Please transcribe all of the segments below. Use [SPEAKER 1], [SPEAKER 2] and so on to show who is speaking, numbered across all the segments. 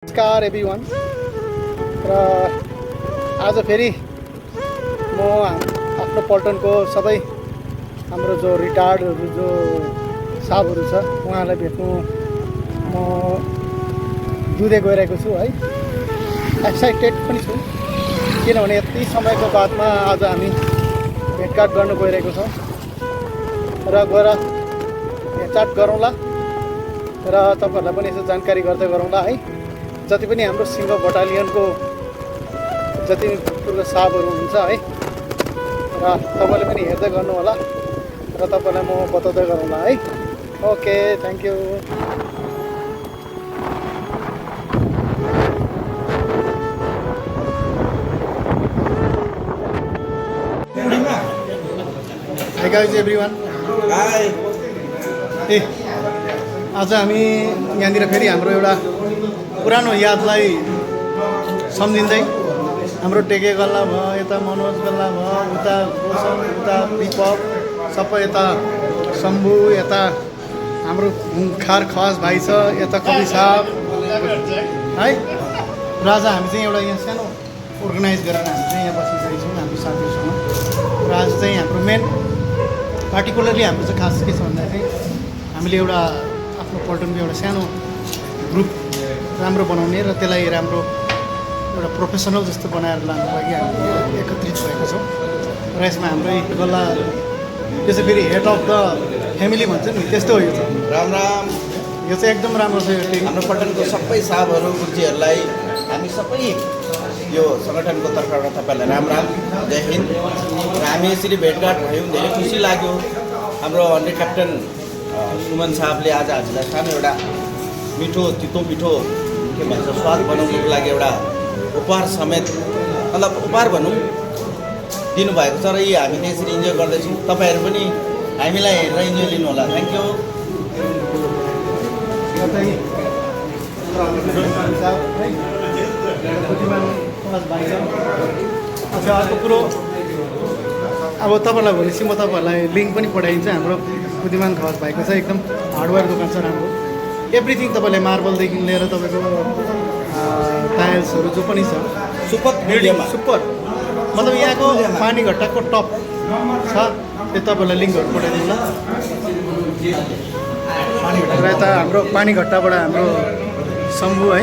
[SPEAKER 1] नमस्कार एभ्रिवान र आज फेरि म आफ्नो पल्टनको सबै हाम्रो जो रिटायर्डहरू जो साहबहरू छ उहाँलाई भेट्नु म दुधे गइरहेको छु है। एक्साइटेड पनि छु किनभने यति समयको बादमा आज हामी भेटघाट गर्न गइरहेको छौँ र गएर भेटघाट गरौँला र तपाईँहरूलाई पनि यसो जानकारी गर्दै गरौँला है। जति पनि हाम्रो सिंह बटालियनको जति भूतपूर्व साहबहरू हुन्छ है र तपाईँले पनि हेर्दै गर्नु होला र तपाईँलाई म बताउँदै गरौँला है। Okay, thank you. Hi guys everyone.
[SPEAKER 2] High.
[SPEAKER 1] आज हामी यहाँनिर फेरि हाम्रो एउटा पुरानो यादलाई सम्झिँदै हाम्रो टेके गल्ला भयो, यता मनोज गल्ला भयो, उता रोशन, उता दीपक, सबै यता शम्भु, यता हाम्रो खुङ्खार खस भाइ छ, यता कवि साहब है। र आज हामी चाहिँ एउटा यहाँ सानो अर्गनाइज गरेर हामी चाहिँ यहाँ बसिसकेको छौँ हाम्रो साथीहरूसँग। र आज चाहिँ हाम्रो मेन पार्टिकुलरली हाम्रो चाहिँ खास के छ भन्दाखेरि हामीले एउटा आफ्नो पल्टनको एउटा सानो ग्रुप राम्रो बनाउने र त्यसलाई राम्रो एउटा प्रोफेसनल जस्तो बनाएर लानुको लागि हामी एकत्रित भएको छौँ। र यसमा हाम्रो गल्ला यो चाहिँ फेरि हेड अफ द फ्यामिली भन्छ नि त्यस्तो हो। यो चाहिँ
[SPEAKER 2] राम राम।
[SPEAKER 1] यो चाहिँ एकदम राम्रो छ। यो टिम
[SPEAKER 2] हाम्रो पल्टनको सबै साहबहरू गुरुजीहरूलाई हामी सबै यो सङ्गठनको तर्फबाट तपाईँहरूलाई राम राम, जय हिन्द। र हामी यसरी भेटघाट भयौँ, धेरै खुसी लाग्यो। हाम्रो अन्डर क्याप्टन सुमन साहबले आज हजुरलाई सानो एउटा मिठो तितो मिठो के भन्छ स्वाद बनाउनुको लागि एउटा उपहार समेत, मतलब उपहार भनौँ, दिनुभएको छ र यी हामीले यसरी इन्जोय गर्दैछौँ। तपाईँहरू पनि हामीलाई हेरेर इन्जोय लिनु होला। Thank you.
[SPEAKER 1] अच्छा, अर्को कुरो अब तपाईँलाई भनेपछि म तपाईँहरूलाई लिङ्क पनि पठाइदिन्छु। हाम्रो बुद्धिमान खवास भाइको चाहिँ एकदम हार्डवेयर दोकान छ राम्रो। एभ्रिथिङ तपाईँले मार्बलदेखि लिएर तपाईँको टाइल्सहरू जो पनि छ
[SPEAKER 2] सुपर
[SPEAKER 1] मतलब यहाँको पानीघट्टाको टप छ, त्यो तपाईँलाई लिङ्कहरू पठाइदिउँला। र यता हाम्रो पानीघट्टाबाट हाम्रो शम्भु है,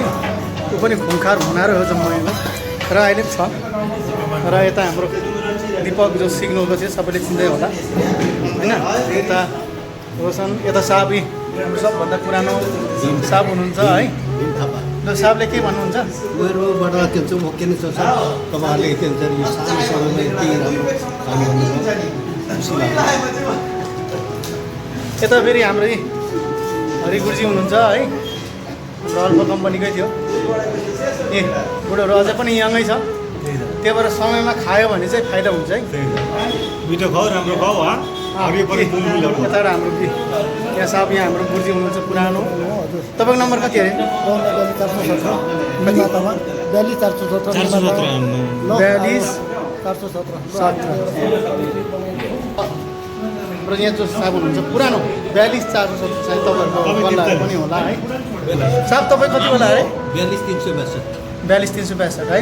[SPEAKER 1] ऊ पनि खुङ्खार हुनारो हो जम्मैमा र अहिले पनि छ। र यता हाम्रो दीपक जो सिग्नलको थियो सबैले चिन्दै होला होइन। यता रोशन, यता साबी हाम्रो सबभन्दा पुरानो साब हुनुहुन्छ है। र साबले के भन्नुहुन्छ?
[SPEAKER 3] मेरोबाट के भन्छ म के नै छ तपाईँहरूले के भन्छ यो सानो समयमा यति राम्रो काम गर्नुभयो, खुसी लाग्यो।
[SPEAKER 1] यता फेरि हाम्रो हरि गुरुजी हुनुहुन्छ है, हाम्रो अल्फा कम्पनीकै थियो। ए बुढोहरू अझै पनि यङै छ, त्यही भएर समयमा खायो भने चाहिँ फाइदा हुन्छ है।
[SPEAKER 3] मिठो खाऊ, राम्रो खाऊ।
[SPEAKER 1] यताबाट हाम्रो यहाँ साहब, यहाँ हाम्रो गुरुजी हुनुहुन्छ पुरानो। तपाईँको नम्बर कति अरे? 42 यहाँ जो साहब हुनुहुन्छ पुरानो 42-470 सायद तपाईँहरूको गल्लाहरू पनि होला है। साहब तपाईँ कति बेला अरे? 42-362 है।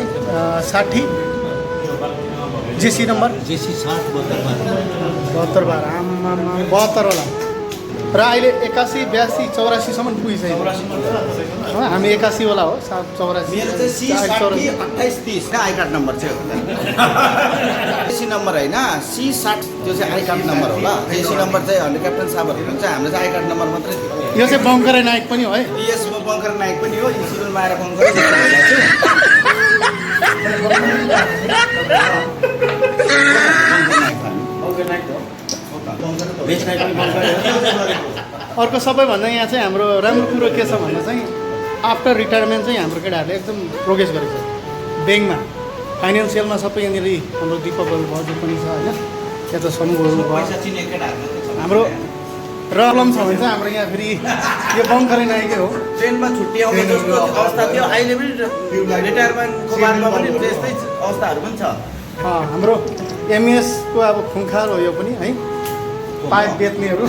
[SPEAKER 1] 60 जेसी नम्बर 72 आमा 72 होला। र अहिले 81, 82, 84सम्म पुगिसक्यो। हामी 81 वाला हो, 84
[SPEAKER 2] 2830 आई कार्ड नम्बर चाहिँ एसी नम्बर होइन, C60 त्यो चाहिँ आई कार्ड नम्बर होला। एसी नम्बर चाहिँ अन्डर क्याप्टन साहबहरूको हुन्छ, हाम्रो चाहिँ आई कार्ड नम्बर मात्रै थियो।
[SPEAKER 1] यो चाहिँ बङ्करे नायक पनि हो है।
[SPEAKER 2] यस, म बङ्कर नायक पनि हो। सिभिलमा आएर बङ्कर
[SPEAKER 1] अर्को सबैभन्दा यहाँ चाहिँ हाम्रो राम्रो कुरो के छ भन्दा चाहिँ आफ्टर रिटायरमेन्ट चाहिँ हाम्रो केटाहरूले एकदम प्रोग्रेस गरेको छ ब्याङ्कमा, फाइनेन्सियलमा। सबै यहाँनिर हाम्रो दीपकहरू भयो जो पनि छ होइन, यता समूहहरू भयो। हाम्रो प्रब्लम छ भने चाहिँ हाम्रो यहाँ फेरि यो बङ्करै नायकै हो।
[SPEAKER 2] ट्रेनमा छुट्टी आउने जस्तो अवस्था थियो, अहिले पनि रिटायरमेन्टको बादमा पनि त्यस्तै अवस्थाहरू पनि छ।
[SPEAKER 1] हाम्रो एमएसको अब खुङ्खार हो यो पनि है, पाइप बेच्नेहरू।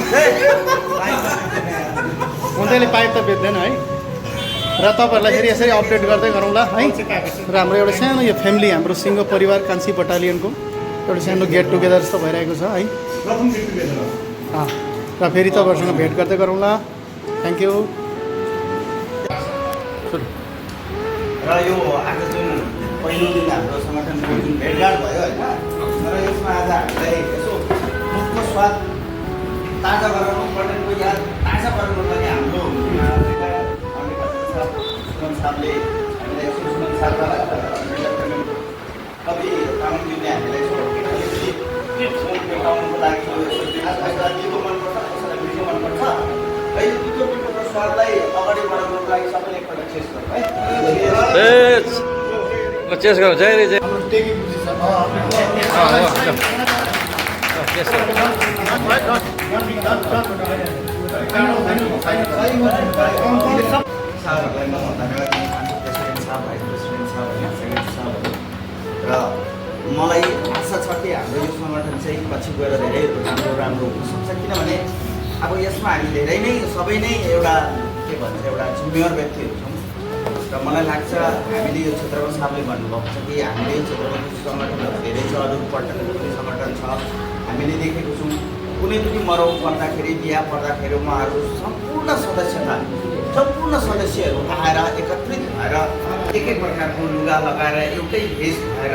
[SPEAKER 1] उनीहरूले पाइप त बेच्दैन है। र तपाईँहरूलाई फेरि यसरी अपडेट गर्दै गरौँला है। र हाम्रो एउटा सानो यो फ्यामिली हाम्रो सिङ्गो परिवार कान्छी बटालियनको एउटा सानो गेट टुगेदर जस्तो भइरहेको छ है। र फेरि तपाईँहरूसँग भेट गर्दै गरौँला। Thank you.
[SPEAKER 2] र यो आज जुन पहिलो दिन हाम्रो सङ्गठनको जुन भेटघाट भयो होइन, र यसमा आज हामीलाई यसो मुखको स्वाद ताजा गराउनु, पर्यटनको याद ताजा गराउनु लागि हाम्रो सुमन साहबले हामीलाई यसो सुमन साहब कवि तामाङज्यूले हामीलाई यसो भेटाउनुको लागि कसैलाई तितो मनपर्छ, कसैलाई मिठो मनपर्छ है। तितो मिठोको स्वादलाई अगाडि बढाउनुको लागि सबैले एकपल्ट चेस्ट गरौँ है।
[SPEAKER 4] चेस गरौँ जहिले चाहिँ
[SPEAKER 1] हाम्रो टेकी बुझी छ।
[SPEAKER 2] साहबहरूलाई म धन्यवाद दिन चाहन्छु, प्रेसिडेन्ट साहब, भाइस प्रेसिडेन्ट साहब, होइन, सेक्रेटरी साहबहरू। र मलाई आशा छ कि हाम्रो यो सङ्गठन चाहिँ पछि गएर धेरै राम्रो हुन सक्छ, किनभने अब यसमा हामी धेरै नै सबै नै एउटा के भन्छ एउटा जिम्मेवार व्यक्तिहरू छौँ। र मलाई लाग्छ हामीले यो क्षेत्रमा साहबले भन्नुभएको छ कि हामीले यो क्षेत्रमा कृषि सङ्गठनहरू धेरै छ, अरू पर्यटनको पनि सङ्गठन छ। हामीले देखेको छौँ कुनै पनि मरौ पर्दाखेरि, बिहा पर्दाखेरि उहाँहरू सम्पूर्ण सदस्यहरू आएर एकत्रित भएर एकै प्रकारको लुगा लगाएर एउटै भेष भएर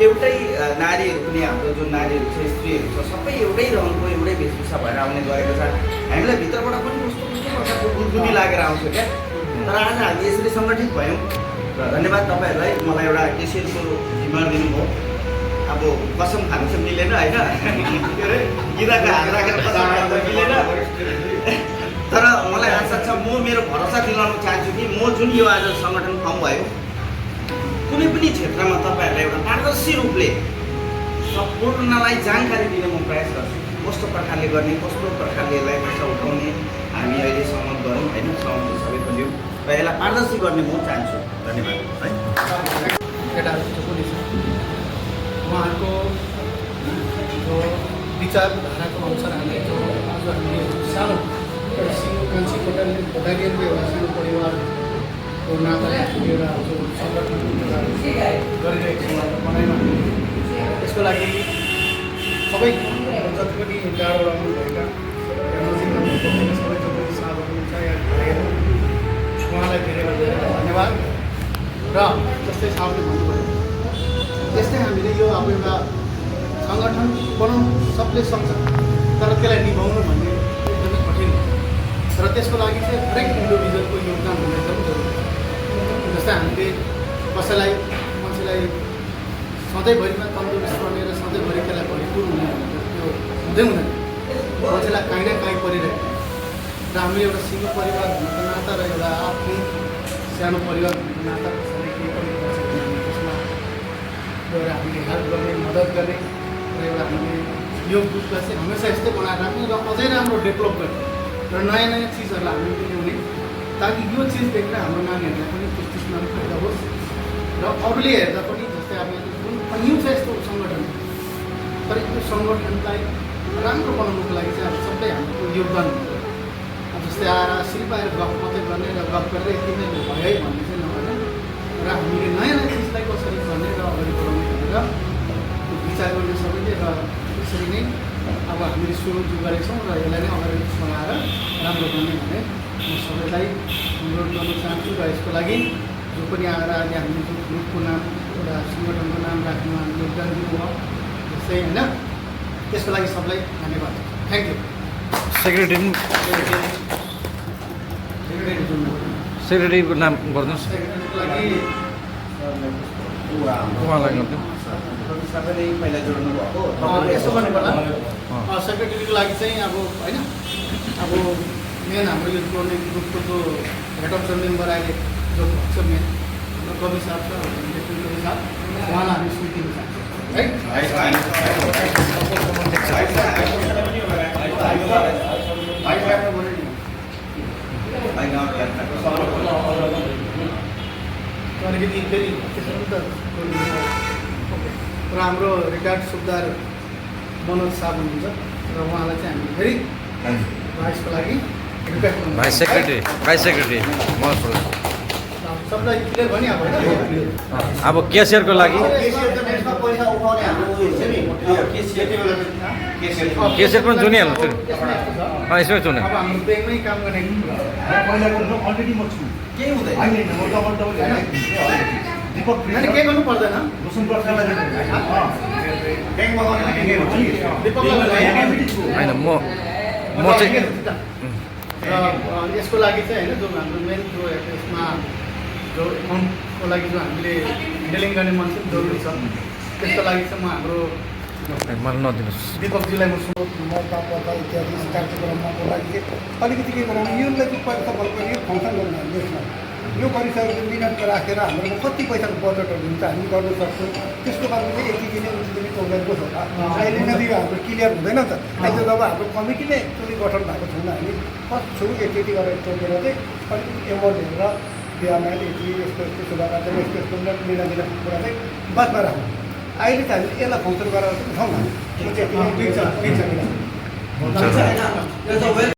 [SPEAKER 2] एउटै नारीहरू पनि हाम्रो जुन नारीहरू छ, स्त्रीहरू छ, सबै एउटै रङको एउटै वेशभूषा भएर आउने गरेको छ। हामीलाई भित्रबाट पनि कस्तो प्रकारको गुदगुदी लागेर आउँछ क्या। तर आज हामी यसरी सङ्गठित भयौँ र धन्यवाद तपाईँहरूलाई मलाई एउटा केसिएलको जिम्मेवार दिनुभयो। अब कसम खानु चाहिँ मिलेन होइन, के अरे गिदाको हात राखेर कसम खानु मिलेन। तर मलाई आशा छ, म मेरो भरोसा दिलाउन चाहन्छु कि म जुन यो आज सङ्गठन फर्म भयो कुनै पनि क्षेत्रमा तपाईँहरूलाई एउटा पारदर्शी रूपले सम्पूर्णलाई जानकारी दिने म प्रयास गर्छु। कस्तो प्रकारले गर्ने, कस्तो प्रकारले यसलाई पैसा उठाउने हामी अहिले सहमत गरौँ होइन, सहमति सबैको लिउँ र यसलाई पारदर्शी गर्ने म चाहन्छु। धन्यवाद है।
[SPEAKER 1] केटाहरू जो पनि छ उहाँहरूको जो विचारधाराको अनुसार हामीले जो आज हामीले सानो एउटा सिङ्गो कान्छी बटालियनको एउटा सानो परिवारको नाताले एउटा जो सङ्गठन गरिरहेको छौँ बनाइमा त्यसको लागि सबै जति पनि टाढोबाट आउनुभएका नजिकमा भएको सबै जो पनि साथहरू हुन्छ या भाइहरू उहाँलाई धेरै धन्यवाद। र जस्तै साहबले भन्नुभयो त्यस्तै हामीले यो अब एउटा सङ्गठन बनाउनु सबले सक्छ, तर त्यसलाई निभाउनु भन्ने एकदमै कठिन हो। र त्यसको लागि चाहिँ हरेक इन्डिभिजुअलको योगदान हुन एकदम जरुरी छ। जस्तै हामीले कसैलाई मान्छेलाई सधैँभरिमा तन्दुरुस्त गर्ने र सधैँभरि त्यसलाई भरिपूर हुने भनेर त्यो हुँदैन। मान्छेलाई काहीँ न काहीँ परिरहेको र हामीले एउटा सिङ्गो परिवार भनेको नाता र एउटा आफ्नो सानो परिवार भनेको नाता कसैले केही पनि गर्छ भने त्यसमा एउटा हामीले हेल्प गर्ने, मद्दत गर्ने र एउटा हामीले यो ग्रुपलाई चाहिँ हमेसा यस्तै बनाएर राख्ने र अझै राम्रो डेभलप गर्ने र नयाँ नयाँ चिजहरूलाई हामीले पनि ल्याउने, ताकि यो चिज देखेर हाम्रो नानीहरूलाई पनि त्यस चिजमा पनि फाइदा होस् र अरूले हेर्दा पनि जस्तै अब न्यु छ यस्तो सङ्गठन, तर यो सङ्गठनलाई राम्रो बनाउनुको लागि चाहिँ अब सबै हाम्रो योगदान हुन्छ। जस्तै आएर सिर्फ गफ मात्रै गर्ने र गफ गरेर यति नै भयो है भन्ने चाहिँ नभएर र हामीले नयाँ नयाँ चिजलाई कसरी गर्ने र अगाडि बढाउने भनेर विचार गर्ने सबैले। र त्यसरी नै अब हामीले सुरु गरेको छौँ र यसलाई नै अगाडि बढाएर राम्रो गर्ने भने म सबैलाई अनुरोध गर्न चाहन्छु। र यसको लागि जो पनि आएर अहिले हामीले जो ग्रुपको नाम एउटा सङ्गठनको नाम राख्नुमा योगदान दिनुभयो जस्तै होइन, त्यसको लागि सबलाई धन्यवाद। Thank you.
[SPEAKER 4] सेक्रेटरीको नाम गर्नुहोस्।
[SPEAKER 1] सेक्रेटरीको लागि
[SPEAKER 4] उहाँलाई गरिदिउँ।
[SPEAKER 2] सबैले पहिला जोड्नु भएको
[SPEAKER 1] यसो गर्नु पर्ला। सेक्रेटरीको लागि चाहिँ अब होइन, अब मेन हाम्रो यो गर्ने ग्रुपको जो हेड अफ द मेम्बर अहिले जो भएको छ मेन हाम्रो कवि साहब छ, कवि साहब उहाँलाई हामी सुनिदिनु चाहन्छौँ है। अलिकति फेरि र हाम्रो रिटायर्ड सुब्दार मनोज साहब हुनुहुन्छ र उहाँलाई चाहिँ हामी फेरि भाइसको लागि रिक्वेस्ट गर्छौँ।
[SPEAKER 4] भाइस सेक्रेटरी मनोज प्रधान।
[SPEAKER 1] सबलाई क्लियर भयो नि अब होइन
[SPEAKER 4] अब क्यासियरको लागि
[SPEAKER 2] पैसा उठाउने हाम्रो उयो छ नि
[SPEAKER 4] क्यासियर पनि चुनिहाल्नु त्यो यसमै चुने
[SPEAKER 1] अब हाम्रो ब्याङ्कमै काम गर्ने
[SPEAKER 5] अलरेडी म छु
[SPEAKER 2] केही हुँदैन
[SPEAKER 5] होइन म डबल होइन दीपक
[SPEAKER 1] अनि के गर्नु पर्दैन
[SPEAKER 5] ब्याङ्कमा
[SPEAKER 4] होइन म चाहिँ
[SPEAKER 1] र यसको लागि चाहिँ होइन जो हाम्रो मेन जो यसमा जो एकाउन्टको लागि जो हामीले ह्यान्डलिङ गर्ने मान्छे जरुरी छ त्यसको लागि चाहिँ म हाम्रो
[SPEAKER 4] मलाई नदिनुहोस्
[SPEAKER 1] दीपकजीलाई म
[SPEAKER 6] मौका पर्दा इत्यादि कार्यक्रमको लागि अलिकति के गराउनु योलाई चाहिँ पहिला तपाईँको यो फङ्सन गर्नु हामी यसमा यो गरिसकेपछि मिनटमा राखेर हाम्रोमा कति पैसाको बजेटहरू हुन्छ हामी गर्नु सक्छौँ त्यसको बारेमा चाहिँ यति दिने उति दिने प्रोग्रामको छ अहिले नै यो हाम्रो क्लियर हुँदैन नि त अहिले जब हाम्रो कमिटी नै एक्चुली गठन भएको छैन हामी फर्स्ट छु यति यति गरेर तोकेर चाहिँ अलिकति एमाउन्ट हेरेर बिहामा यति यस्तो यस्तो सुधार यस्तो यस्तो मिलाइदिने कुरा चाहिँ बादमा राखौँ अहिले चाहिँ हामीले यसलाई फङ्सन गरेर चाहिँ उठाउँ न
[SPEAKER 1] ठिक छ